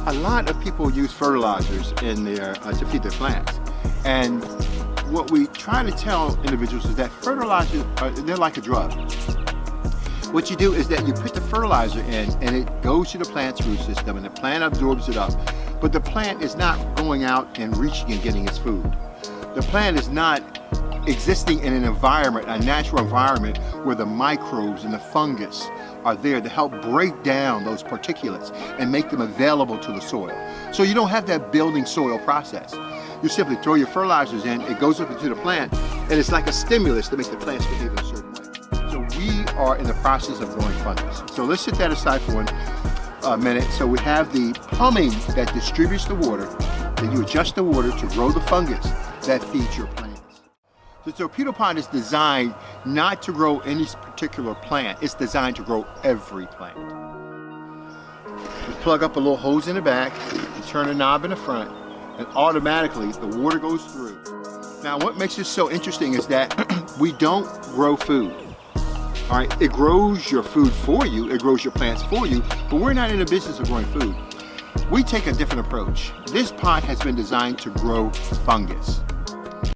A lot of people use fertilizers in their to feed their plants, and what we try to tell individuals is that fertilizers they're like a drug. What you do is that you put the fertilizer in, and it goes to the plant's root system, and the plant absorbs it up. But the plant is not going out and reaching and getting its food. The plant is not existing in an environment, a natural environment, where the microbes and the fungus are there to help break down those particulates and make them available to the soil. So you don't have that building soil process. You simply throw your fertilizers in, it goes up into the plant, and it's like a stimulus to make the plants behave in a certain way. So we are in the process of growing fungus. So let's set that aside for one minute. So we have the plumbing that distributes the water, that you adjust the water to grow the fungus that feeds your plants. The Torpedopot is designed not to grow any particular plant, it's designed to grow every plant. You plug up a little hose in the back, you turn a knob in the front, and automatically the water goes through. Now what makes this so interesting is that we don't grow food. All right, it grows your food for you, it grows your plants for you, but we're not in the business of growing food. We take a different approach. This pot has been designed to grow fungus.